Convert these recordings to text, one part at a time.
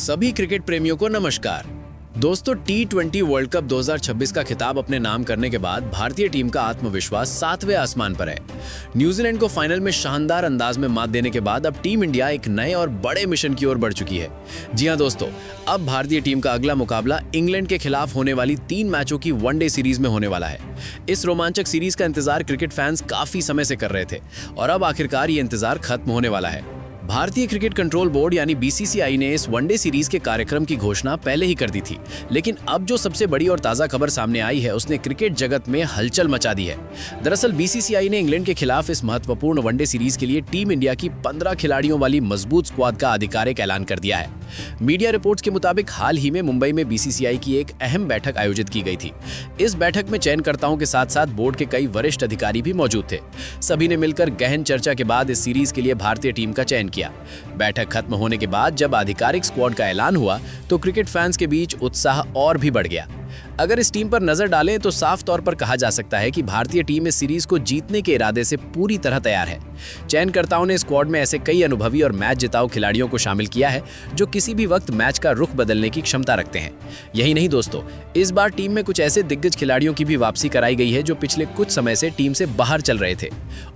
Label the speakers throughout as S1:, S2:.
S1: सभी क्रिकेट प्रेमियों को नमस्कार। दोस्तों, T20 वर्ल्ड कप 2026 का खिताब अपने नाम करने के बाद भारतीय टीम का आत्मविश्वास 7वें आसमान पर है। न्यूजीलैंड को फाइनल में शानदार अंदाज में मात देने के बाद अब टीम इंडिया एक नए और बड़े मिशन की ओर बढ़ चुकी है। जी हां दोस्तों, अब भारतीय टीम का अगला मुकाबला इंग्लैंड के खिलाफ होने वाली 3 मैचों की वनडे सीरीज में होने वाला है। इस रोमांचक सीरीज का इंतजार क्रिकेट फैंस काफी समय से कर रहे थे और अब आखिरकार ये इंतजार खत्म होने वाला है। भारतीय क्रिकेट कंट्रोल बोर्ड यानी BCCI ने इस वनडे सीरीज के कार्यक्रम की घोषणा पहले ही कर दी थी, लेकिन अब जो सबसे बड़ी और ताज़ा खबर सामने आई है उसने क्रिकेट जगत में हलचल मचा दी है। दरअसल BCCI ने इंग्लैंड के खिलाफ इस महत्वपूर्ण वनडे सीरीज के लिए टीम इंडिया की 15 खिलाड़ियों वाली मजबूत स्क्वाड का आधिकारिक ऐलान कर दिया है। मीडिया रिपोर्ट्स के मुताबिक हाल ही में मुंबई में BCCI की एक अहम बैठक आयोजित की गई थी। इस बैठक में चयनकर्ताओं के साथ साथ बोर्ड के कई वरिष्ठ अधिकारी भी मौजूद थे। सभी ने मिलकर गहन चर्चा के बाद इस सीरीज के लिए भारतीय टीम का चयन किया। बैठक खत्म होने के बाद जब आधिकारिक स्क्वाड का ऐलान हुआ तो क्रिकेट फैंस के बीच उत्साह और भी बढ़ गया। अगर इस टीम पर नजर डालें तो साफ तौर पर कहा जा सकता है कि भारतीय टीम इस सीरीज को जीतने के इरादे से पूरी तरह तैयार है। चयनकर्ताओं ने स्क्वाड में ऐसे कई अनुभवी और मैच जिताऊ खिलाड़ियों को शामिल किया है जो किसी भी वक्त मैच का रुख बदलने की क्षमता रखते हैं। यही नहीं दोस्तों, इस बार टीम में कुछ ऐसे दिग्गज खिलाड़ियों की भी वापसी कराई गई है जो पिछले कुछ समय से टीम से बाहर चल रहे थे।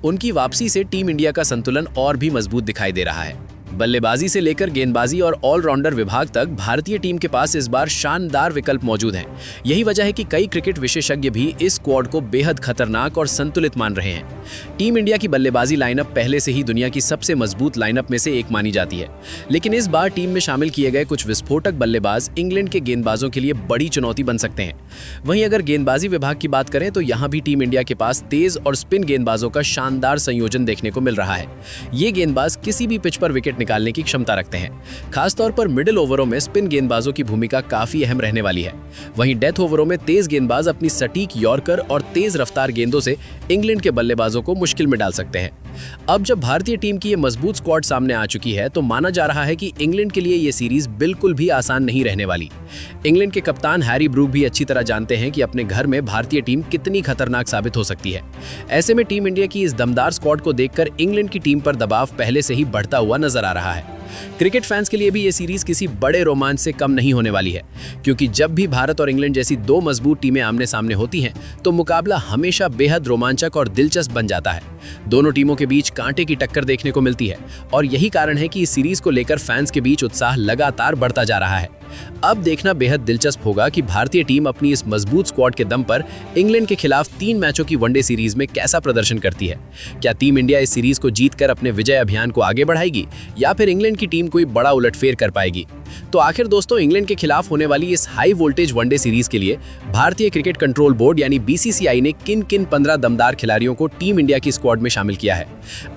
S1: उनकी वापसी से टीम इंडिया का संतुलन और भी मजबूत दिखाई दे रहा है। बल्लेबाजी से लेकर गेंदबाजी और ऑलराउंडर विभाग तक भारतीय टीम के पास इस बार शानदार विकल्प मौजूद हैं। यही वजह है कि कई क्रिकेट विशेषज्ञ भी इस स्क्वाड को बेहद खतरनाक और संतुलित मान रहे हैं। टीम इंडिया की बल्लेबाजी लाइनअप पहले से ही दुनिया की सबसे मजबूत लाइनअप में से एक मानी जाती है, लेकिन इस बार टीम में शामिल किए गए कुछ विस्फोटक बल्लेबाज इंग्लैंड के गेंदबाजों के लिए बड़ी चुनौती बन सकते हैं। वहीं अगर गेंदबाजी विभाग की बात करें तो यहाँ भी टीम इंडिया के पास तेज और स्पिन गेंदबाजों का शानदार संयोजन देखने को मिल रहा है। ये गेंदबाज किसी भी पिच पर विकेट निकालने की क्षमता रखते हैं। खासतौर पर मिडिल ओवरों में स्पिन गेंदबाजों की भूमिका काफी अहम रहने वाली है। वहीं डेथ ओवरों में तेज गेंदबाज अपनी सटीक यॉर्कर और तेज रफ्तार गेंदों से इंग्लैंड के बल्लेबाजों को मुश्किल में डाल सकते हैं। अब जब भारतीय टीम की ये मजबूत स्क्वाड सामने आ चुकी है तो माना जा रहा है कि इंग्लैंड के लिए ये सीरीज बिल्कुल भी आसान नहीं रहने वाली। इंग्लैंड के कप्तान हैरी ब्रूक भी अच्छी तरह जानते हैं कि अपने घर में भारतीय टीम कितनी खतरनाक साबित हो सकती है। ऐसे में टीम इंडिया की इस दमदार स्क्वाड को देखकर इंग्लैंड की टीम पर दबाव पहले से ही बढ़ता हुआ नजर आ रहा है। क्रिकेट फैंस के लिए भी ये सीरीज किसी बड़े रोमांच से कम नहीं होने वाली है, क्योंकि जब भी भारत और इंग्लैंड जैसी 2 मजबूत टीमें आमने सामने होती हैं तो मुकाबला हमेशा बेहद रोमांचक और दिलचस्प बन जाता है। दोनों टीमों के बीच कांटे की टक्कर देखने को मिलती है और यही कारण है कि इस सीरीज को लेकर फैंस के बीच उत्साह लगातार बढ़ता जा रहा है। अब देखना बेहद दिलचस्प होगा कि भारतीय टीम अपनी इस मजबूत स्क्वाड के दम पर इंग्लैंड के खिलाफ 3 मैचों की वनडे सीरीज में कैसा प्रदर्शन करती है। क्या टीम इंडिया इस सीरीज को जीतकर अपने विजय अभियान को आगे बढ़ाएगी या फिर इंग्लैंड की टीम कोई बड़ा उलटफेर कर पाएगी? तो आखिर दोस्तों, इंग्लैंड के खिलाफ होने वाली इस हाई वोल्टेज वनडे सीरीज के लिए भारतीय क्रिकेट कंट्रोल बोर्ड यानी BCCI ने किन 15 दमदार खिलाड़ियों को टीम इंडिया की स्क्वाड में शामिल किया है।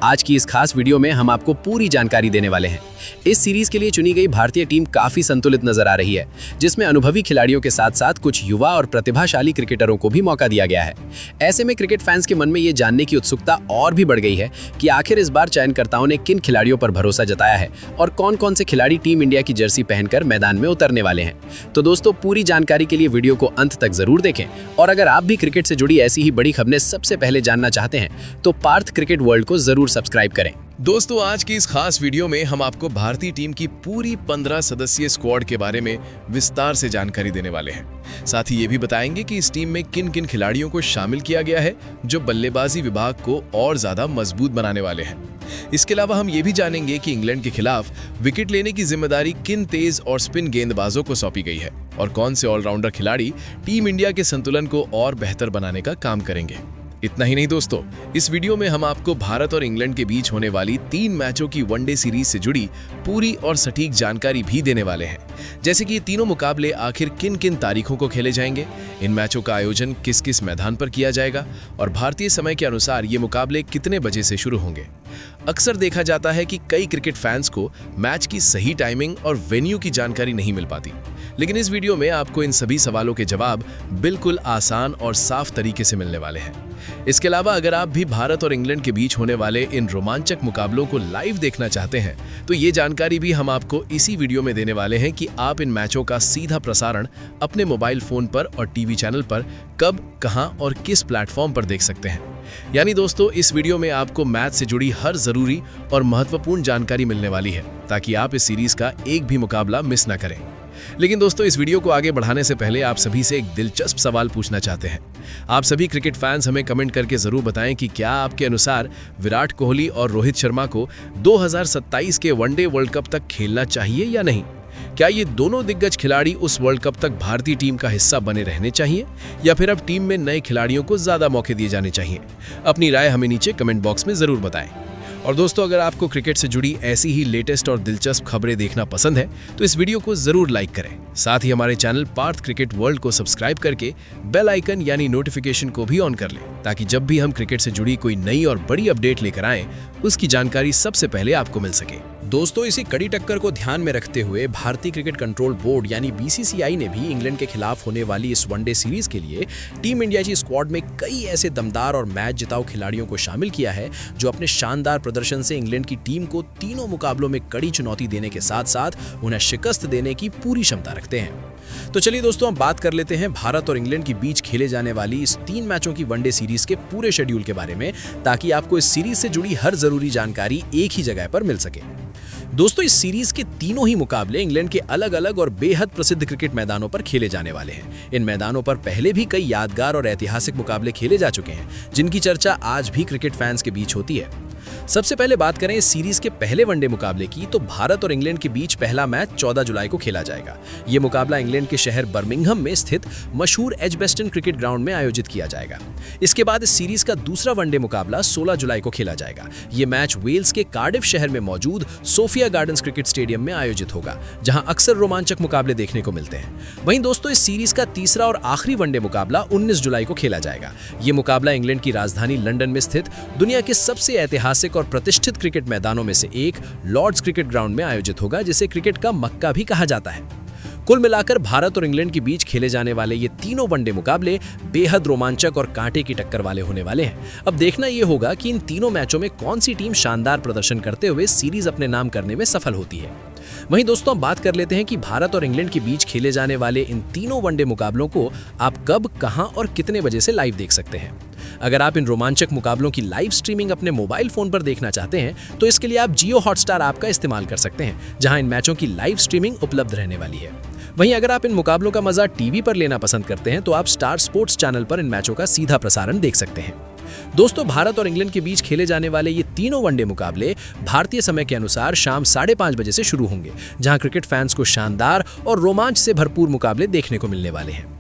S1: आज की इस खास वीडियो में हम आपको पूरी जानकारी देने वाले हैं। इस सीरीज के लिए चुनी गई भारतीय टीम काफी संतुलित नजर आ रही है, जिसमें अनुभवी खिलाड़ियों के साथ साथ कुछ युवा और प्रतिभाशाली क्रिकेटरों को भी मौका दिया गया है। ऐसे में क्रिकेट फैंस के मन में ये जानने की उत्सुकता और भी बढ़ गई है कि आखिर इस बार चयनकर्ताओं ने किन खिलाड़ियों पर भरोसा जताया है और कौन-कौन से खिलाड़ी टीम इंडिया की जर्सी पहनकर मैदान में उतरने वाले हैं। तो दोस्तों, पूरी जानकारी के लिए वीडियो को अंत तक जरूर देखें और अगर आप भी क्रिकेट से जुड़ी ऐसी ही बड़ी खबरें सबसे पहले जानना चाहते हैं तो पार्थ क्रिकेट वर्ल्ड को जरूर सब्सक्राइब करें।
S2: दोस्तों, आज की इस खास वीडियो में हम आपको भारतीय टीम की पूरी 15 सदस्यीय स्क्वाड के बारे में विस्तार से जानकारी देने वाले हैं। साथ ही ये भी बताएंगे कि इस टीम में किन खिलाड़ियों को शामिल किया गया है जो बल्लेबाजी विभाग को और ज्यादा मजबूत बनाने वाले हैं। इसके अलावा हम ये भी जानेंगे कि इंग्लैंड के खिलाफ विकेट लेने की जिम्मेदारी किन तेज और स्पिन गेंदबाजों को सौंपी गई है और कौन से ऑलराउंडर खिलाड़ी टीम इंडिया के संतुलन को और बेहतर बनाने का काम करेंगे। इतना ही नहीं दोस्तों, इस वीडियो में हम आपको भारत और इंग्लैंड के बीच होने वाली 3 मैचों की वनडे सीरीज से जुड़ी पूरी और सटीक जानकारी भी देने वाले हैं, जैसे कि ये तीनों मुकाबले आखिर किन तारीखों को खेले जाएंगे, इन मैचों का आयोजन किस मैदान पर किया जाएगा और भारतीय समय के अनुसार ये मुकाबले कितने बजे से शुरू होंगे। अक्सर देखा जाता है कि कई क्रिकेट फैंस को मैच की सही टाइमिंग और वेन्यू की जानकारी नहीं मिल पाती, लेकिन इस वीडियो में आपको इन सभी सवालों के जवाब बिल्कुल आसान और साफ तरीके से मिलने वाले हैं। इसके अलावा अगर आप भी भारत और इंग्लैंड के बीच होने वाले इन रोमांचक मुकाबलों को लाइव देखना चाहते हैं तो ये जानकारी भी हम आपको इसी वीडियो में देने वाले हैं कि आप इन मैचों का सीधा प्रसारण अपने मोबाइल फोन पर और टीवी चैनल पर कब, कहां और किस प्लेटफॉर्म पर देख सकते हैं। यानी दोस्तों, इस वीडियो में आपको मैच से जुड़ी हर जरूरी और महत्वपूर्ण जानकारी मिलने वाली है ताकि आप इस सीरीज का एक भी मुकाबला मिस ना करें। लेकिन दोस्तों, इस वीडियो को आगे बढ़ाने से पहले आप सभी से एक दिलचस्प सवाल पूछना चाहते हैं। आप सभी क्रिकेट फैंस हमें कमेंट करके जरूर बताएं कि क्या आपके अनुसार विराट कोहली और रोहित शर्मा को 2027 के वनडे वर्ल्ड कप तक खेलना चाहिए या नहीं। क्या ये दोनों दिग्गज खिलाड़ी उस वर्ल्ड कप तक भारतीय टीम का हिस्सा बने रहने चाहिए या फिर अब टीम में नए खिलाड़ियों को ज्यादा मौके दिए जाने चाहिए। अपनी राय हमें नीचे कमेंट बॉक्स में जरूर बताएं। और दोस्तों, अगर आपको क्रिकेट से जुड़ी ऐसी ही लेटेस्ट और दिलचस्प खबरें देखना पसंद है तो इस वीडियो को जरूर लाइक करें। साथ ही हमारे चैनल पार्थ क्रिकेट वर्ल्ड को सब्सक्राइब करके बेल आइकन यानी नोटिफिकेशन को भी ऑन कर लें ताकि जब भी हम क्रिकेट से जुड़ी कोई नई और बड़ी अपडेट लेकर आएं उसकी जानकारी सबसे पहले आपको मिल सके।
S1: दोस्तों, इसी कड़ी टक्कर को ध्यान में रखते हुए भारतीय क्रिकेट कंट्रोल बोर्ड यानी बीसीसीआई ने भी इंग्लैंड के खिलाफ होने वाली इस वनडे सीरीज के लिए टीम इंडिया की स्क्वाड में कई ऐसे दमदार और मैच जिताऊ खिलाड़ियों को शामिल किया है जो अपने शानदार प्रदर्शन से इंग्लैंड की टीम को तीनों मुकाबलों में कड़ी चुनौती देने के साथ साथ उन्हें शिकस्त देने की पूरी क्षमता रखते हैं। तो चलिए दोस्तों, हम बात कर लेते हैं भारत और इंग्लैंड के बीच खेले जाने वाली इस 3 मैचों की वनडे सीरीज के पूरे शेड्यूल के बारे में ताकि आपको इस सीरीज से जुड़ी हर जरूरी जानकारी एक ही जगह पर मिल सके। दोस्तों, इस सीरीज के तीनों ही मुकाबले इंग्लैंड के अलग अलग और बेहद प्रसिद्ध क्रिकेट मैदानों पर खेले जाने वाले हैं। इन मैदानों पर पहले भी कई यादगार और ऐतिहासिक मुकाबले खेले जा चुके हैं जिनकी चर्चा आज भी क्रिकेट फैंस के बीच होती है। सबसे पहले बात करें इस सीरीज के पहले वनडे मुकाबले की तो भारत और इंग्लैंड के बीच पहला मैच 14 जुलाई को खेला जाएगा। यह मुकाबला इंग्लैंड के शहर बर्मिंघम में स्थित मशहूर एजबेस्टन क्रिकेट ग्राउंड में आयोजित किया जाएगा। इसके बाद इस सीरीज का दूसरा वनडे मुकाबला 16 जुलाई को खेला जाएगा। यह मैच वेल्स के कार्डिफ शहर में मौजूद सोफिया गार्डन्स क्रिकेट स्टेडियम में आयोजित होगा, जहां अक्सर रोमांचक मुकाबले देखने को मिलते हैं। वहीं दोस्तों, इस सीरीज का तीसरा और आखिरी वनडे मुकाबला 19 जुलाई को खेला जाएगा। यह मुकाबला इंग्लैंड की राजधानी लंदन में स्थित दुनिया के सबसे ऐतिहासिक और प्रतिष्ठित क्रिकेट मैदानों में से एक लॉर्ड्स क्रिकेट ग्राउंड में आयोजित होगा, जिसे क्रिकेट का मक्का भी कहा जाता है। कुल मिलाकर भारत और इंग्लैंड के बीच खेले जाने वाले ये तीनों वनडे मुकाबले बेहद रोमांचक और कांटे की टक्कर वाले होने वाले हैं। अब देखना यह होगा कि इन तीनों मैचों में कौन सी टीम शानदार प्रदर्शन करते हुए सीरीज अपने नाम करने में सफल होती है। वहीं दोस्तों, बात कर लेते हैं कि भारत और इंग्लैंड के बीच खेले जाने वाले इन तीनों वनडे मुकाबलों को आप कब, कहां और कितने बजे से लाइव देख सकते हैं। अगर आप इन रोमांचक मुकाबलों की लाइव स्ट्रीमिंग अपने मोबाइल फोन पर देखना चाहते हैं तो इसके लिए आप जियो हॉटस्टार ऐप का इस्तेमाल कर सकते हैं, जहां इन मैचों की लाइव स्ट्रीमिंग उपलब्ध रहने वाली है। वहीं अगर आप इन मुकाबलों का मजा टीवी पर लेना पसंद करते हैं तो आप स्टार स्पोर्ट्स चैनल पर इन मैचों का सीधा प्रसारण देख सकते हैं। दोस्तों, भारत और इंग्लैंड के बीच खेले जाने वाले ये तीनों वनडे मुकाबले भारतीय समय के अनुसार शाम 5:30 बजे से शुरू होंगे, जहां क्रिकेट फैंस को शानदार और रोमांच से भरपूर मुकाबले देखने को मिलने वाले हैं।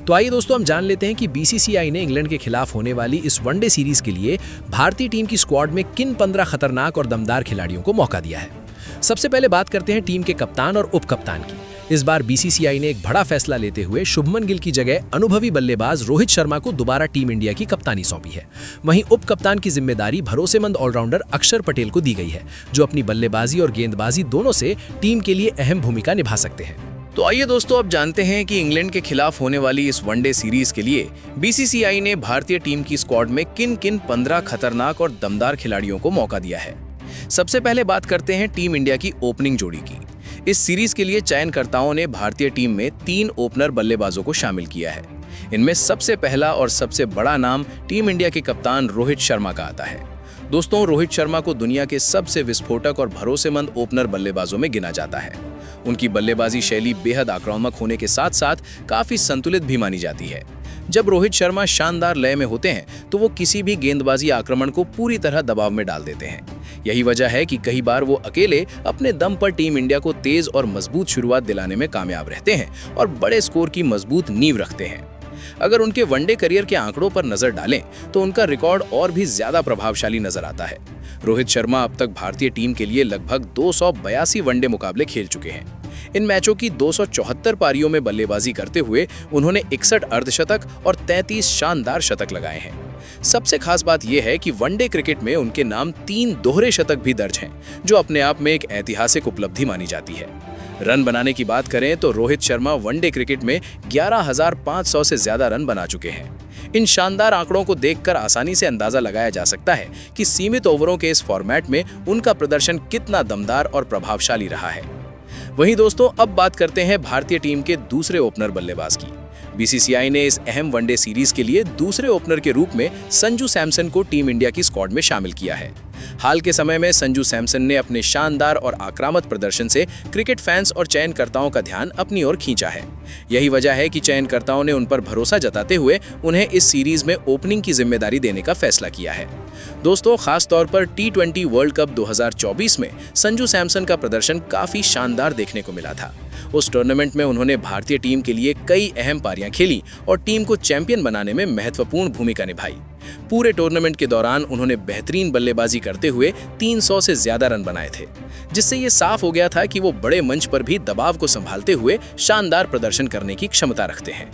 S1: तो आइए दोस्तों, हम जान लेते हैं कि बीसीसीआई ने इंग्लैंड के खिलाफ होने वाली इस वनडे सीरीज के लिए भारतीय टीम की स्क्वाड में किन 15 खतरनाक और दमदार खिलाड़ियों को मौका दिया है। सबसे पहले बात करते हैं टीम के कप्तान और उप कप्तान की। इस बार बीसीसीआई ने एक बड़ा फैसला लेते हुए शुभमन गिल की जगह अनुभवी बल्लेबाज रोहित शर्मा को दोबारा टीम इंडिया की कप्तानी सौंपी है। वहीं उप कप्तान की जिम्मेदारी भरोसेमंद ऑलराउंडर अक्षर पटेल को दी गई है, जो अपनी बल्लेबाजी और गेंदबाजी दोनों से टीम के लिए अहम भूमिका निभा सकते हैं। तो आइए दोस्तों, अब जानते हैं कि इंग्लैंड के खिलाफ होने वाली इस वनडे सीरीज के लिए बीसीसीआई ने भारतीय टीम की स्क्वाड में किन किन 15 खतरनाक और दमदार खिलाड़ियों को मौका दिया है। सबसे पहले बात करते हैं टीम इंडिया की ओपनिंग जोड़ी की। इस सीरीज के लिए चयनकर्ताओं ने भारतीय टीम में 3 ओपनर बल्लेबाजों को शामिल किया है। इनमें सबसे पहला और सबसे बड़ा नाम टीम इंडिया के कप्तान रोहित शर्मा का आता है। दोस्तों, रोहित शर्मा को दुनिया के सबसे विस्फोटक और भरोसेमंद ओपनर बल्लेबाजों में गिना जाता है। उनकी बल्लेबाजी शैली बेहद आक्रामक होने के साथ साथ काफी संतुलित भी मानी जाती है। जब रोहित शर्मा शानदार लय में होते हैं तो वो किसी भी गेंदबाजी आक्रमण को पूरी तरह दबाव में डाल देते हैं। यही वजह है कि कई बार वो अकेले अपने दम पर टीम इंडिया को तेज और मजबूत शुरुआत दिलाने में कामयाब रहते हैं और बड़े स्कोर की मजबूत नींव रखते हैं। अगर उनके वनडे करियर के आंकड़ों पर नजर डालें तो उनका रिकॉर्ड और भी ज्यादा प्रभावशाली नजर आता है। रोहित शर्मा अब तक भारतीय टीम के लिए लगभग 282 वनडे मुकाबले खेल चुके हैं। इन मैचों की 274 पारियों में बल्लेबाजी करते हुए उन्होंने 61 अर्धशतक और 33 शानदार शतक लगाए हैं। सबसे खास बात यह है कि वनडे क्रिकेट में उनके नाम 3 दोहरे शतक भी दर्ज हैं, जो अपने आप में एक ऐतिहासिक उपलब्धि मानी जाती है। रन बनाने की बात करें तो रोहित शर्मा वनडे क्रिकेट में 11,500 से ज्यादा रन बना चुके हैं। इन शानदार आंकड़ों को देखकर आसानी से अंदाजा लगाया जा सकता है कि सीमित ओवरों के इस फॉर्मेट में उनका प्रदर्शन कितना दमदार और प्रभावशाली रहा है। वहीं दोस्तों, अब बात करते हैं भारतीय टीम के दूसरे ओपनर बल्लेबाज की। बीसीसीआई ने इस अहम वनडे सीरीज के लिए दूसरे ओपनर के रूप में संजू सैमसन को टीम इंडिया की स्क्वाड में शामिल किया है। हाल के समय में संजू सैमसन ने अपने शानदार और आक्रामक प्रदर्शन से क्रिकेट फैंस और चयनकर्ताओं का ध्यान अपनी ओर खींचा है। यही वजह है कि चयनकर्ताओं ने उन पर भरोसा जताते हुए उन्हें इस सीरीज में ओपनिंग की जिम्मेदारी देने का फैसला किया है। दोस्तों, खास तौर पर T20 वर्ल्ड कप 2024 में संजू सैमसन का प्रदर्शन काफी शानदार देखने को मिला था। उस टूर्नामेंट में उन्होंने भारतीय टीम के लिए कई अहम पारियां खेली और टीम को चैंपियन बनाने में महत्वपूर्ण भूमिका निभाई। पूरे टूर्नामेंट के दौरान उन्होंने बेहतरीन बल्लेबाजी करते हुए 300 से ज्यादा रन बनाए थे, जिससे ये साफ हो गया था कि वो बड़े मंच पर भी दबाव को संभालते हुए शानदार प्रदर्शन करने की क्षमता रखते हैं।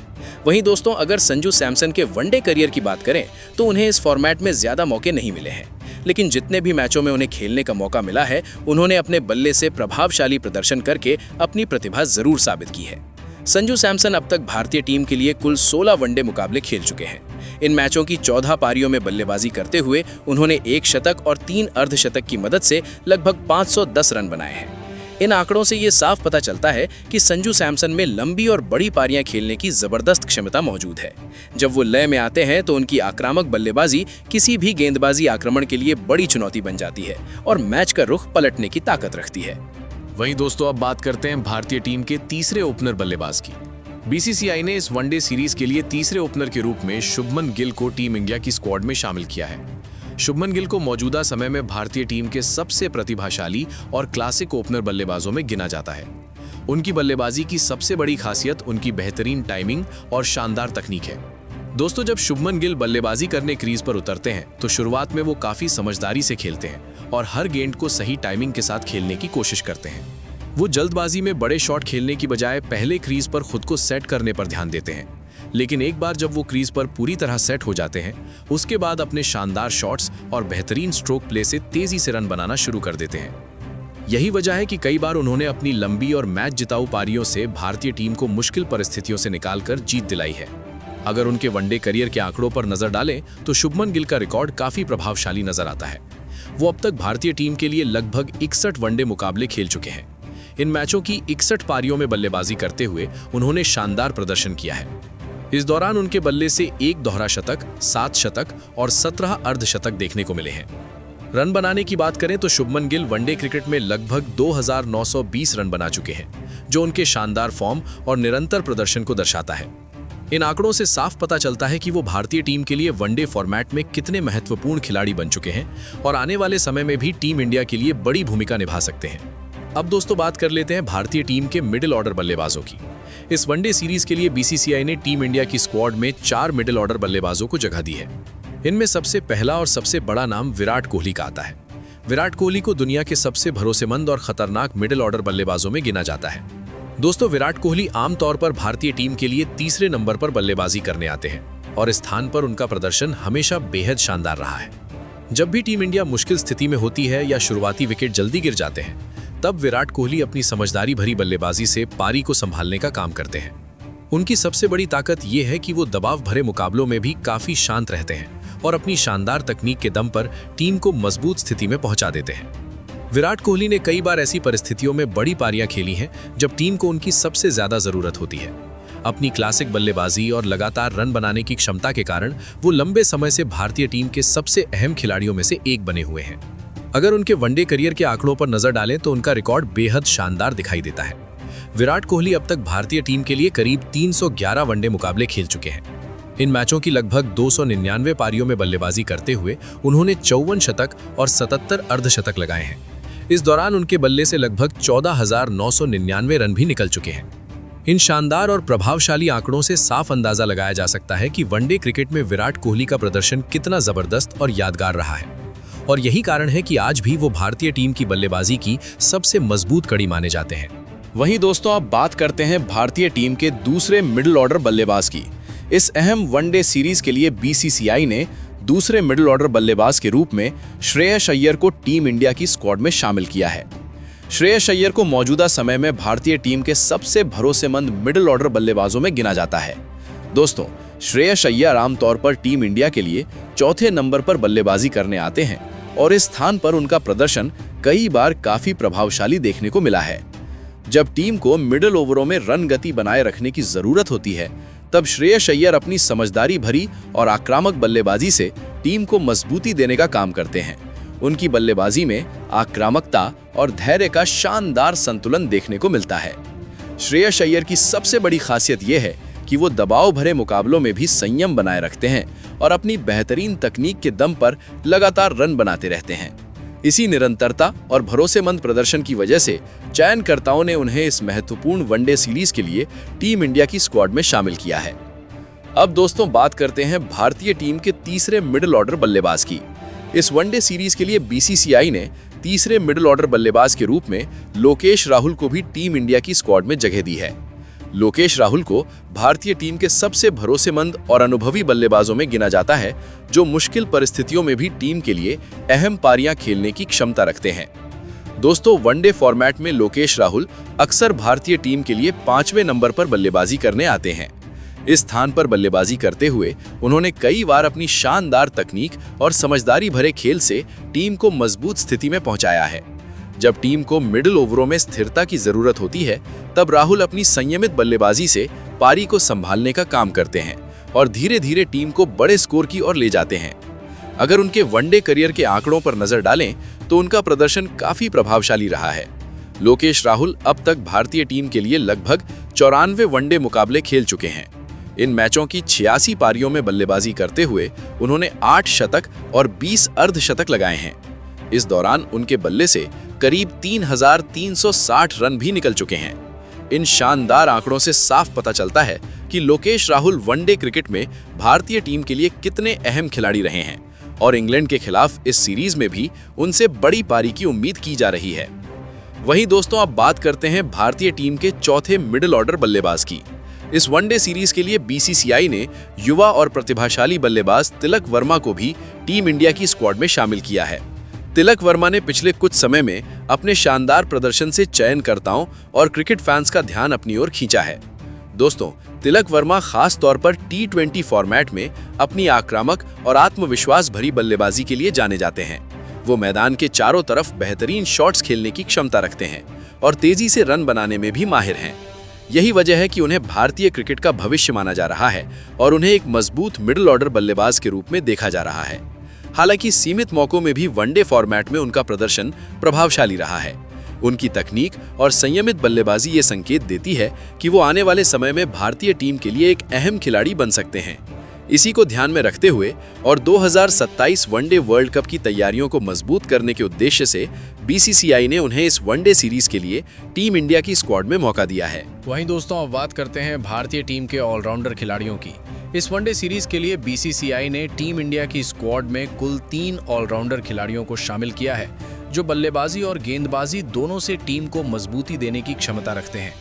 S1: वहीं दोस्तों, अगर संजू सैमसन के वनडे करियर की बात करें तो उन्हें इस फॉर्मेट में ज्यादा मौके नहीं मिले हैं, लेकिन जितने भी मैचों में उन्हें खेलने का मौका मिला है, उन्होंने अपने बल्ले से प्रभावशाली प्रदर्शन करके अपनी प्रतिभा जरूर साबित की है। संजू सैमसन अब तक भारतीय टीम के लिए कुल 16 वनडे मुकाबले खेल चुके हैं। इन मैचों की 14 पारियों में बल्लेबाजी करते हुए उन्होंने 1 शतक और 3 अर्धशतक की मदद से लगभग 510 रन बनाए हैं। इन आंकड़ों से ये साफ पता चलता है कि संजू सैमसन में लंबी और बड़ी पारियां खेलने की जबरदस्त क्षमता मौजूद है। जब वो लय में आते हैं तो उनकी आक्रामक बल्लेबाजी किसी भी गेंदबाजी आक्रमण के लिए बड़ी चुनौती बन जाती है और मैच का रुख पलटने की ताकत रखती है।
S2: वहीं दोस्तों, अब बात करते हैं भारतीय टीम के तीसरे ओपनर बल्लेबाज की। बीसीसीआई ने इस वनडे सीरीज के लिए तीसरे ओपनर के रूप में शुभमन गिल को टीम इंडिया की स्क्वाड में शामिल किया है। शुभमन गिल को मौजूदा समय में भारतीय टीम के सबसे प्रतिभाशाली और क्लासिक ओपनर बल्लेबाजों में गिना जाता है। उनकी बल्लेबाजी की सबसे बड़ी खासियत उनकी बेहतरीन टाइमिंग और शानदार तकनीक है। दोस्तों, जब शुभमन गिल बल्लेबाजी करने क्रीज पर उतरते हैं तो शुरुआत में वो काफी समझदारी से खेलते हैं और हर गेंद को सही टाइमिंग के साथ खेलने की कोशिश करते हैं। वो जल्दबाजी में बड़े शॉट खेलने की बजाय पहले क्रीज पर खुद को सेट करने पर ध्यान देते हैं, लेकिन एक बार जब वो क्रीज पर पूरी तरह सेट हो जाते हैं, उसके बाद अपने शानदार शॉट्स और बेहतरीन स्ट्रोक प्ले से तेजी से रन बनाना शुरू कर देते हैं। यही वजह है कि कई बार उन्होंने अपनी लंबी और मैच जिताऊ पारियों से भारतीय टीम को मुश्किल परिस्थितियों से निकालकर जीत दिलाई है। अगर उनके वनडे करियर के आंकड़ों पर नजर डालें तो शुभमन गिल का रिकॉर्ड काफी प्रभावशाली नजर आता है। वो अब तक भारतीय टीम के लिए लगभग 61 वनडे मुकाबले खेल चुके हैं। इन मैचों की 61 पारियों में बल्लेबाजी करते हुए उन्होंने शानदार प्रदर्शन किया है। इस दौरान उनके बल्ले से 1 दोहरा शतक, 7 शतक और 17 अर्धशतक देखने को मिले हैं। रन बनाने की बात करें तो शुभमन गिल वनडे क्रिकेट में लगभग 2,920 रन बना चुके हैं, जो उनके शानदार फॉर्म और निरंतर प्रदर्शन को दर्शाता है। इन आंकड़ों से साफ पता चलता है कि वो भारतीय टीम के लिए वनडे फॉर्मेट में कितने महत्वपूर्ण खिलाड़ी बन चुके हैं और आने वाले समय में भी टीम इंडिया के लिए बड़ी भूमिका निभा सकते हैं। अब दोस्तों, बात कर लेते हैं भारतीय टीम के मिडिल ऑर्डर बल्लेबाजों की। इस वनडे सीरीज के लिए बीसीसीआई ने टीम इंडिया की स्क्वाड में 4 मिडिल ऑर्डर बल्लेबाजों को जगह दी है। इनमें सबसे पहला और सबसे बड़ा नाम विराट कोहली का आता है। विराट कोहली को दुनिया के सबसे भरोसेमंद और खतरनाक मिडिल ऑर्डर बल्लेबाजों में गिना जाता है। दोस्तों, विराट कोहली आमतौर पर भारतीय टीम के लिए तीसरे नंबर पर बल्लेबाजी करने आते हैं और इस स्थान पर उनका प्रदर्शन हमेशा बेहद शानदार रहा है। जब भी टीम इंडिया मुश्किल स्थिति में होती है या शुरुआती विकेट जल्दी गिर जाते हैं, तब विराट कोहली अपनी समझदारी भरी बल्लेबाजी से पारी को संभालने का काम करते हैं। उनकी सबसे बड़ी ताकत ये है कि वो दबाव भरे मुकाबलों में भी काफी शांत रहते हैं और अपनी शानदार तकनीक के दम पर टीम को मजबूत स्थिति में पहुंचा देते हैं। विराट कोहली ने कई बार ऐसी परिस्थितियों में बड़ी पारियां खेली हैं जब टीम को उनकी सबसे ज्यादा जरूरत होती है। अपनी क्लासिक बल्लेबाजी और लगातार रन बनाने की क्षमता के कारण वो लंबे समय से भारतीय टीम के सबसे अहम खिलाड़ियों में से एक बने हुए हैं। अगर उनके वनडे करियर के आंकड़ों पर नजर डालें तो उनका रिकॉर्ड बेहद शानदार दिखाई देता है। विराट कोहली अब तक भारतीय टीम के लिए करीब 311 वनडे मुकाबले खेल चुके हैं। इन मैचों की लगभग 299 पारियों में बल्लेबाजी करते हुए उन्होंने 54 शतक और 77 अर्धशतक लगाए हैं। इस दौरान उनके बल्ले से लगभग 14,999 रन भी निकल चुके हैं। इन शानदार और प्रभावशाली आंकड़ों से साफ अंदाजा लगाया जा सकता है कि वनडे क्रिकेट में विराट कोहली का प्रदर्शन कितना जबरदस्त और यादगार रहा है और यही कारण है कि आज भी वो भारतीय टीम की बल्लेबाजी की सबसे मजबूत कड़ी माने जाते हैं।
S1: वहीं दोस्तों, अब बात करते हैं भारतीय टीम के दूसरे मिडिल ऑर्डर बल्लेबाज की। इस अहम वनडे सीरीज के लिए बीसीसीआई ने दूसरे मिडिल ऑर्डर बल्लेबाज के रूप में श्रेयस अय्यर को टीम इंडिया की स्क्वाड में शामिल किया है। श्रेयस अय्यर को मौजूदा समय में भारतीय टीम के सबसे भरोसेमंद मिडिल ऑर्डर बल्लेबाजों में गिना जाता है। दोस्तों, श्रेयस अय्यर आमतौर पर टीम इंडिया के लिए चौथे नंबर पर बल्लेबाजी करने आते हैं और इस स्थान पर उनका प्रदर्शन कई बार काफी प्रभावशाली देखने को मिला है। जब टीम को मिडिल ओवरों में रन गति बनाए रखने की जरूरत होती है, तब श्रेयस अय्यर अपनी समझदारी भरी और आक्रामक बल्लेबाजी से टीम को मजबूती देने का काम करते हैं। उनकी बल्लेबाजी में आक्रामकता और धैर्य का शानदार संतुलन देखने को मिलता है। श्रेयस अय्यर की सबसे बड़ी खासियत यह है कि वो दबाव भरे मुकाबलों में भी संयम बनाए रखते हैं और अपनी बेहतरीन तकनीक के दम पर लगातार रन बनाते रहते हैं। इसी निरंतरता और भरोसेमंद प्रदर्शन की वजह से चयनकर्ताओं ने उन्हें इस महत्वपूर्ण वनडे सीरीज के लिए टीम इंडिया की स्क्वाड में शामिल किया है। अब दोस्तों, बात करते हैं भारतीय टीम के तीसरे मिडिल ऑर्डर बल्लेबाज की। इस वनडे सीरीज के लिए बीसीसीआई ने तीसरे मिडिल ऑर्डर बल्लेबाज के रूप में लोकेश राहुल को भी टीम इंडिया की स्क्वाड में जगह दी है। लोकेश राहुल को भारतीय टीम के सबसे भरोसेमंद और अनुभवी बल्लेबाजों में गिना जाता है, जो मुश्किल परिस्थितियों में भी टीम के लिए अहम पारियां खेलने की क्षमता रखते हैं। दोस्तों, वनडे फॉर्मेट में लोकेश राहुल अक्सर भारतीय टीम के लिए 5वें नंबर पर बल्लेबाजी करने आते हैं। इस स्थान पर बल्लेबाजी करते हुए उन्होंने कई बार अपनी शानदार तकनीक और समझदारी भरे खेल से टीम को मजबूत स्थिति में पहुंचाया है। जब टीम को मिडिल ओवरों में स्थिरता की जरूरत होती है, तब राहुल अपनी संयमित बल्लेबाजी से पारी को संभालने का काम करते हैं और धीरे धीरे टीम को बड़े स्कोर की ओर ले जाते हैं। अगर उनके वनडे करियर के आंकड़ों पर नजर डालें तो उनका प्रदर्शन काफी प्रभावशाली रहा है। लोकेश राहुल अब तक भारतीय टीम के लिए लगभग 94 वनडे मुकाबले खेल चुके हैं। इन मैचों की 86 पारियों में बल्लेबाजी करते हुए उन्होंने 8 शतक और 20 अर्धशतक लगाए हैं। इस दौरान उनके बल्ले से करीब 3360 रन भी निकल चुके हैं। इन शानदार आंकड़ों से साफ पता चलता है कि लोकेश राहुल वनडे क्रिकेट में भारतीय टीम के लिए कितने अहम खिलाड़ी रहे हैं और इंग्लैंड के खिलाफ इस सीरीज में भी उनसे बड़ी पारी की उम्मीद की जा रही है। वहीं दोस्तों, अब बात करते हैं भारतीय टीम के चौथे मिडिल ऑर्डर बल्लेबाज की। इस वनडे सीरीज के लिए बीसीसीआई ने युवा और प्रतिभाशाली बल्लेबाज तिलक वर्मा को भी टीम इंडिया की स्क्वाड में शामिल किया है। तिलक वर्मा ने पिछले कुछ समय में अपने शानदार प्रदर्शन से चयनकर्ताओं और क्रिकेट फैंस का ध्यान अपनी ओर खींचा है। दोस्तों, तिलक वर्मा खास तौर पर T20 फॉर्मेट में अपनी आक्रामक और आत्मविश्वास भरी बल्लेबाजी के लिए जाने जाते हैं। वो मैदान के चारों तरफ बेहतरीन शॉट्स खेलने की क्षमता रखते हैं और तेजी से रन बनाने में भी माहिर हैं। यही वजह है कि उन्हें भारतीय क्रिकेट का भविष्य माना जा रहा है और उन्हें एक मजबूत मिडिल ऑर्डर बल्लेबाज के रूप में देखा जा रहा है। हालांकि सीमित मौकों में भी वनडे फॉर्मेट में उनका प्रदर्शन प्रभावशाली रहा है। उनकी तकनीक और संयमित बल्लेबाजी ये संकेत देती है कि वो आने वाले समय में भारतीय टीम के लिए एक अहम खिलाड़ी बन सकते हैं। इसी को ध्यान में रखते हुए और 2027 वनडे वर्ल्ड कप की तैयारियों को मजबूत करने के उद्देश्य से बीसीसीआई ने उन्हें इस वनडे सीरीज के लिए टीम इंडिया की स्क्वाड में मौका दिया है।
S3: वहीं दोस्तों, अब बात करते हैं भारतीय टीम के ऑलराउंडर खिलाड़ियों की। इस वनडे सीरीज के लिए बीसीसीआई ने टीम इंडिया की स्क्वाड में कुल 3 ऑलराउंडर खिलाड़ियों को शामिल किया है, जो बल्लेबाजी और गेंदबाजी दोनों से टीम को मजबूती देने की क्षमता रखते हैं।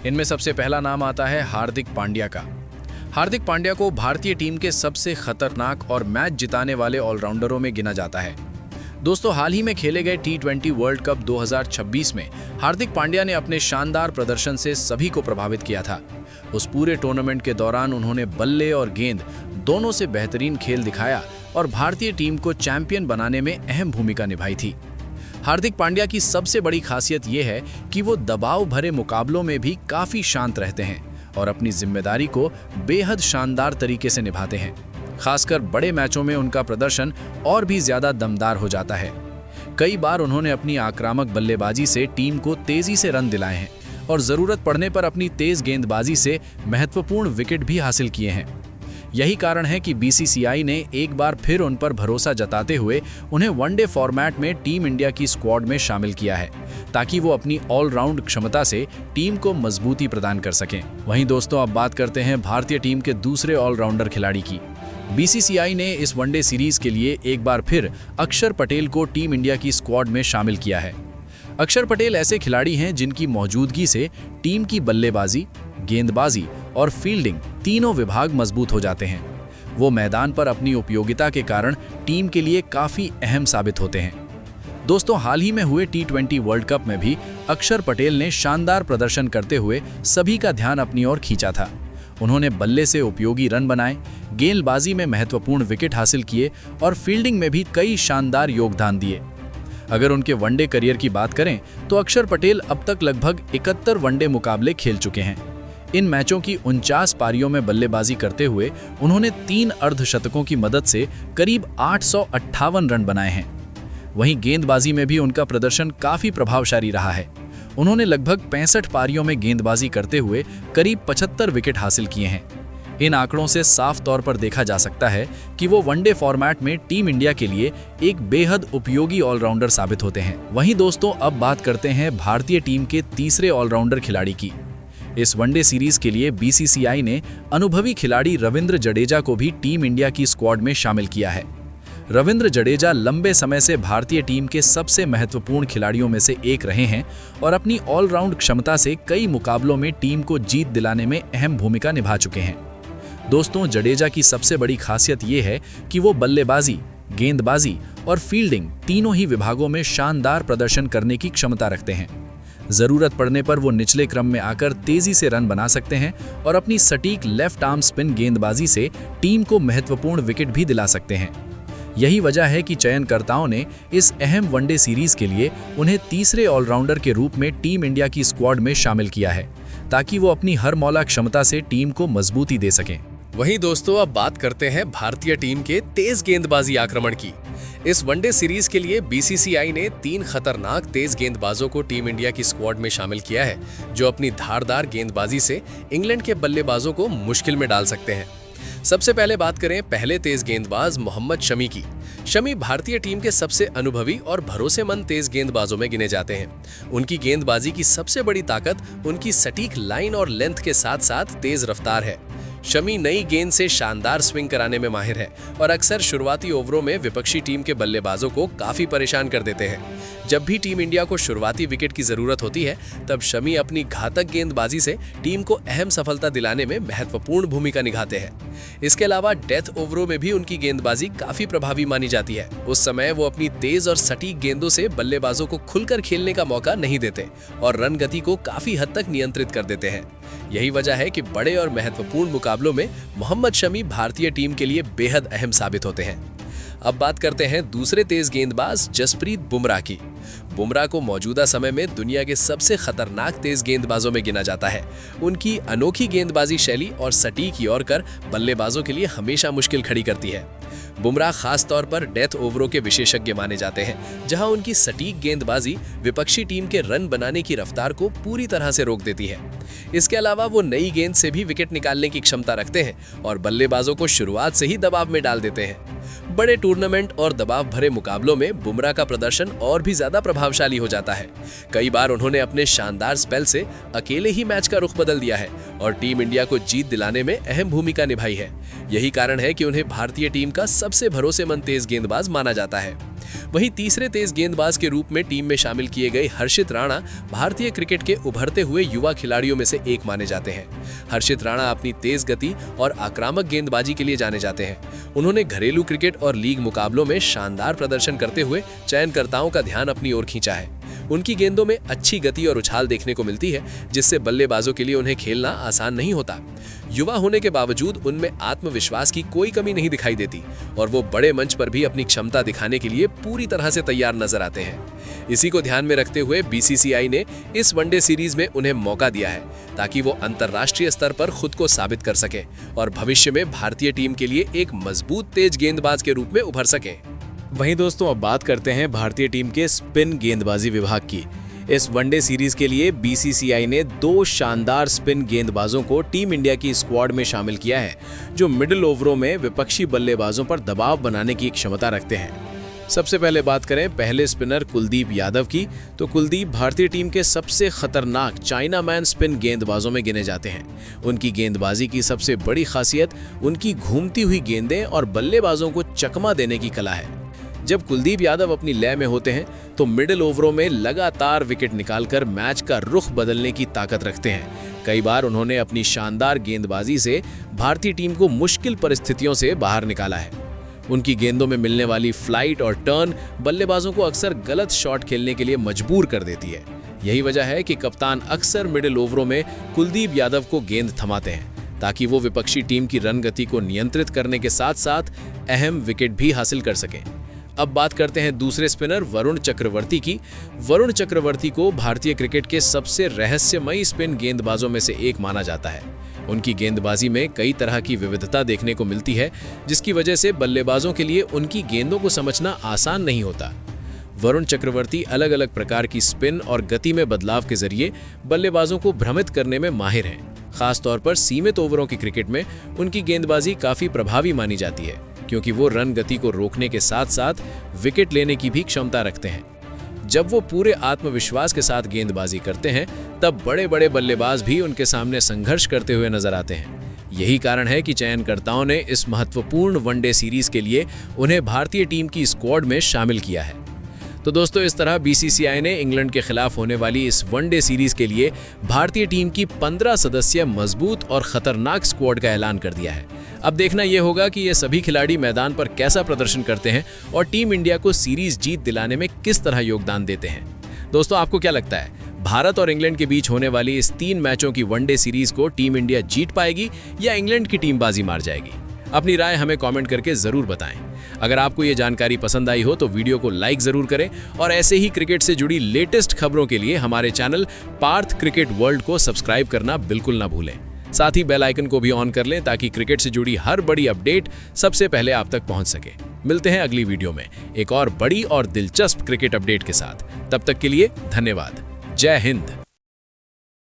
S3: इनमें सबसे पहला नाम आता है हार्दिक पांड्या का। हार्दिक पांड्या को भारतीय टीम के सबसे खतरनाक और मैच जिताने वाले ऑलराउंडरों में गिना जाता है। दोस्तों, हाल ही में खेले गए T20 वर्ल्ड कप 2026 में हार्दिक पांड्या ने अपने शानदार प्रदर्शन से सभी को प्रभावित किया था। उस पूरे टूर्नामेंट के दौरान उन्होंने बल्ले और गेंद दोनों से बेहतरीन खेल दिखाया और भारतीय टीम को चैंपियन बनाने में अहम भूमिका निभाई थी। हार्दिक पांड्या की सबसे बड़ी खासियत यह है कि वो दबाव भरे मुकाबलों में भी काफी शांत रहते हैं और अपनी जिम्मेदारी को बेहद शानदार तरीके से निभाते हैं। खासकर बड़े मैचों में उनका प्रदर्शन और भी ज्यादा दमदार हो जाता है। कई बार उन्होंने अपनी आक्रामक बल्लेबाजी से टीम को तेजी से रन दिलाए हैं और जरूरत पड़ने पर अपनी तेज गेंदबाजी से महत्वपूर्ण विकेट भी हासिल किए हैं। यही कारण है कि बीसीसीआई ने एक बार फिर उन पर भरोसा जताते हुए उन्हें वनडे फॉर्मेट में टीम इंडिया की स्क्वाड में शामिल किया है, ताकि वो अपनी ऑलराउंड क्षमता से टीम को मजबूती प्रदान कर सकें। वहीं दोस्तों, अब बात करते हैं भारतीय टीम के दूसरे ऑलराउंडर खिलाड़ी की। बीसीसीआई ने इस वनडे सीरीज के लिए एक बार फिर अक्षर पटेल को टीम इंडिया की स्क्वाड में शामिल किया है। अक्षर पटेल ऐसे खिलाड़ी हैं जिनकी मौजूदगी से टीम की बल्लेबाजी, गेंदबाजी और फील्डिंग तीनों विभाग मजबूत हो जाते हैं। वो मैदान पर अपनी उपयोगिता के कारण टीम के लिए काफी अहम साबित होते हैं। दोस्तों, हाल ही में हुए T20 वर्ल्ड कप में भी अक्षर पटेल ने शानदार प्रदर्शन करते हुए सभी का ध्यान अपनी ओर खींचा था। उन्होंने बल्ले से उपयोगी रन बनाए, गेंदबाजी में महत्वपूर्ण विकेट हासिल किए और फील्डिंग में भी कई शानदार योगदान दिए। अगर उनके वनडे करियर की बात करें तो अक्षर पटेल अब तक लगभग 71 वनडे मुकाबले खेल चुके हैं। इन मैचों की 49 पारियों में बल्लेबाजी करते हुए उन्होंने 3 अर्धशतकों की मदद से करीब 858 रन बनाए हैं। वहीं गेंदबाजी में भी उनका प्रदर्शन काफी प्रभावशाली रहा है। उन्होंने लगभग 65 पारियों में गेंदबाजी करते हुए करीब 75 विकेट हासिल किए हैं। इन आंकड़ों से साफ तौर पर देखा जा सकता है कि वो वनडे फॉर्मेट में टीम इंडिया के लिए एक बेहद उपयोगी ऑलराउंडर साबित होते हैं। वहीं दोस्तों, अब बात करते हैं भारतीय टीम के तीसरे ऑलराउंडर खिलाड़ी की। इस वनडे सीरीज के लिए बीसीसीआई ने अनुभवी खिलाड़ी रविंद्र जडेजा को भी टीम इंडिया की स्क्वाड में शामिल किया है। रविंद्र जडेजा लंबे समय से भारतीय टीम के सबसे महत्वपूर्ण खिलाड़ियों में से एक रहे हैं और अपनी ऑलराउंड क्षमता से कई मुकाबलों में टीम को जीत दिलाने में अहम भूमिका निभा चुके हैं। दोस्तों, जडेजा की सबसे बड़ी खासियत ये है कि वो बल्लेबाजी, गेंदबाजी और फील्डिंग तीनों ही विभागों में शानदार प्रदर्शन करने की क्षमता रखते हैं। जरूरत पड़ने पर वो निचले क्रम में आकर तेजी से रन बना सकते हैं और अपनी सटीक लेफ्ट आर्म स्पिन गेंदबाजी से टीम को महत्वपूर्ण विकेट भी दिला सकते हैं। यही वजह है कि चयनकर्ताओं ने इस अहम वनडे सीरीज के लिए उन्हें तीसरे ऑलराउंडर के रूप में टीम इंडिया की स्क्वाड में शामिल किया है, ताकि वो अपनी हर मौला क्षमता से टीम को मजबूती दे सकें।
S4: वहीं दोस्तों, अब बात करते हैं भारतीय टीम के तेज गेंदबाजी आक्रमण की। इस वनडे सीरीज के लिए बीसीसीआई ने 3 खतरनाक तेज गेंदबाजों को टीम इंडिया की स्क्वाड में शामिल किया है, जो अपनी धारदार गेंदबाजी से इंग्लैंड के बल्लेबाजों को मुश्किल में डाल सकते हैं। सबसे पहले बात करें पहले तेज गेंदबाज मोहम्मद शमी की। शमी भारतीय टीम के सबसे अनुभवी और भरोसेमंद तेज गेंदबाजों में गिने जाते हैं। उनकी गेंदबाजी की सबसे बड़ी ताकत उनकी सटीक लाइन और लेंथ के साथ साथ तेज रफ्तार है। शमी नई गेंद से शानदार स्विंग कराने में माहिर है और अक्सर शुरुआती ओवरों में विपक्षी टीम के बल्लेबाजों को काफी परेशान कर देते हैं। जब भी टीम इंडिया को शुरुआती विकेट की जरूरत होती है, तब शमी अपनी घातक गेंदबाजी से टीम को अहम सफलता दिलाने में महत्वपूर्ण भूमिका निभाते हैं। इसके अलावा डेथ ओवरों में भी उनकी गेंदबाजी काफी प्रभावी मानी जाती है। उस समय वो अपनी तेज और सटीक गेंदों से बल्लेबाजों को खुलकर खेलने का मौका नहीं देते और रन गति को काफी हद तक नियंत्रित कर देते हैं। यही वजह है कि बड़े और महत्वपूर्ण मुकाबलों में मोहम्मद शमी भारतीय टीम के लिए बेहद अहम साबित होते हैं। अब बात करते हैं दूसरे तेज गेंदबाज जसप्रीत बुमराह की। बुमराह को मौजूदा समय में दुनिया के सबसे खतरनाक तेज गेंदबाजों में गिना जाता है। उनकी अनोखी गेंदबाजी शैली और सटीक यॉर्कर बल्लेबाजों के लिए हमेशा मुश्किल खड़ी करती है। बुमराह खास तौर पर डेथ ओवरों के विशेषज्ञ माने जाते हैं, जहां उनकी सटीक गेंदबाजी विपक्षी टीम के रन बनाने की रफ्तार को पूरी तरह से रोक देती है। इसके अलावा वो नई गेंद से भी विकेट निकालने की क्षमता रखते हैं और बल्लेबाजों को शुरुआत से ही दबाव में डाल देते हैं। बड़े टूर्नामेंट और दबाव भरे मुकाबलों में बुमराह का प्रदर्शन और भी ज्यादा प्रभावशाली हो जाता है। कई बार उन्होंने अपने शानदार स्पेल से अकेले ही मैच का रुख बदल दिया है और टीम इंडिया को जीत दिलाने में अहम भूमिका निभाई है। यही कारण है कि उन्हें भारतीय टीम का सबसे भरोसेमंद तेज गेंदबाज माना जाता है। वहीं तीसरे तेज गेंदबाज के रूप में टीम में शामिल किए गए हर्षित राणा भारतीय क्रिकेट के उभरते हुए युवा खिलाड़ियों में से एक माने जाते हैं। हर्षित राणा अपनी तेज गति और आक्रामक गेंदबाजी के लिए जाने जाते हैं। उन्होंने घरेलू क्रिकेट और लीग मुकाबलों में शानदार प्रदर्शन करते हुए चयनकर्ताओं का ध्यान अपनी ओर खींचा है। उनकी गेंदों में अच्छी गति और उछाल देखने को मिलती है, जिससे बल्लेबाजों के लिए उन्हें खेलना आसान नहीं होता। युवा होने के बावजूद उनमें आत्मविश्वास की कोई कमी नहीं दिखाई देती और वो बड़े मंच पर भी अपनी क्षमता दिखाने के लिए पूरी तरह से तैयार नजर आते हैं। इसी को ध्यान में रखते हुए बीसीसीआई ने इस वनडे सीरीज में उन्हें मौका दिया है, ताकि वो अंतर्राष्ट्रीय स्तर पर खुद को साबित कर सके और भविष्य में भारतीय टीम के लिए एक मजबूत तेज गेंदबाज के रूप में उभर सके।
S1: वहीं दोस्तों, अब बात करते हैं भारतीय टीम के स्पिन गेंदबाजी विभाग की। इस वनडे सीरीज के लिए बीसीसीआई ने 2 शानदार स्पिन गेंदबाजों को टीम इंडिया की स्क्वाड में शामिल किया है, जो मिडिल ओवरों में विपक्षी बल्लेबाजों पर दबाव बनाने की क्षमता रखते हैं। सबसे पहले बात करें पहले स्पिनर कुलदीप यादव की, तो कुलदीप भारतीय टीम के सबसे खतरनाक चाइना मैन स्पिन गेंदबाजों में गिने जाते हैं। उनकी गेंदबाजी की सबसे बड़ी खासियत उनकी घूमती हुई गेंदें और बल्लेबाजों को चकमा देने की कला है। जब कुलदीप यादव अपनी लय में होते हैं तो मिडिल ओवरों में लगातार विकेट निकालकर मैच का रुख बदलने की ताकत रखते हैं। कई बार उन्होंने अपनी शानदार गेंदबाजी से भारतीय टीम को मुश्किल परिस्थितियों से बाहर निकाला है।
S3: उनकी गेंदों में मिलने वाली फ्लाइट और टर्न बल्लेबाजों को अक्सर गलत शॉट खेलने के लिए मजबूर कर देती है। यही वजह है कि कप्तान अक्सर मिडिल ओवरों में कुलदीप यादव को गेंद थमाते हैं ताकि वो विपक्षी टीम की रन गति को नियंत्रित करने के साथ साथ अहम विकेट भी हासिल कर सकें। अब बात करते हैं दूसरे स्पिनर वरुण चक्रवर्ती की। वरुण चक्रवर्ती को भारतीय क्रिकेट के सबसे रहस्यमयी स्पिन गेंदबाजों में से एक माना जाता है। उनकी गेंदबाजी में कई तरह की विविधता देखने को मिलती है, जिसकी वजह से बल्लेबाजों के लिए उनकी गेंदों को समझना आसान नहीं होता। वरुण चक्रवर्ती अलग अलग प्रकार की स्पिन और गति में बदलाव के जरिए बल्लेबाजों को भ्रमित करने में माहिर हैं। खासतौर पर सीमित ओवरों की क्रिकेट में उनकी गेंदबाजी काफी प्रभावी मानी जाती है, क्योंकि वो रन गति को रोकने के साथ साथ विकेट लेने की भी क्षमता रखते हैं। जब वो पूरे आत्मविश्वास के साथ गेंदबाजी करते हैं, तब बड़े बड़े बल्लेबाज भी उनके सामने संघर्ष करते हुए नजर आते हैं। यही कारण है कि चयनकर्ताओं ने इस महत्वपूर्ण वनडे सीरीज के लिए उन्हें भारतीय टीम की स्क्वाड में शामिल किया है। तो दोस्तों, इस तरह बीसीसीआई ने इंग्लैंड के खिलाफ होने वाली इस वनडे सीरीज के लिए भारतीय टीम की 15 सदस्यीय मजबूत और खतरनाक स्क्वाड का ऐलान कर दिया है। अब देखना यह होगा कि ये सभी खिलाड़ी मैदान पर कैसा प्रदर्शन करते हैं और टीम इंडिया को सीरीज जीत दिलाने में किस तरह योगदान देते हैं। दोस्तों, आपको क्या लगता है, भारत और इंग्लैंड के बीच होने वाली इस 3 मैचों की वनडे सीरीज को टीम इंडिया जीत पाएगी या इंग्लैंड की टीम बाजी मार जाएगी? अपनी राय हमें कमेंट करके जरूर बताएं। अगर आपको ये जानकारी पसंद आई हो तो वीडियो को लाइक जरूर करें और ऐसे ही क्रिकेट से जुड़ी लेटेस्ट खबरों के लिए हमारे चैनल पार्थ क्रिकेट वर्ल्ड को सब्सक्राइब करना बिल्कुल ना भूलें। साथ ही बेल आइकन को भी ऑन कर लें ताकि क्रिकेट से जुड़ी हर बड़ी अपडेट सबसे पहले आप तक पहुंच सके। मिलते हैं अगली वीडियो में एक और बड़ी और दिलचस्प क्रिकेट अपडेट के साथ। तब तक के लिए धन्यवाद। जय हिंद।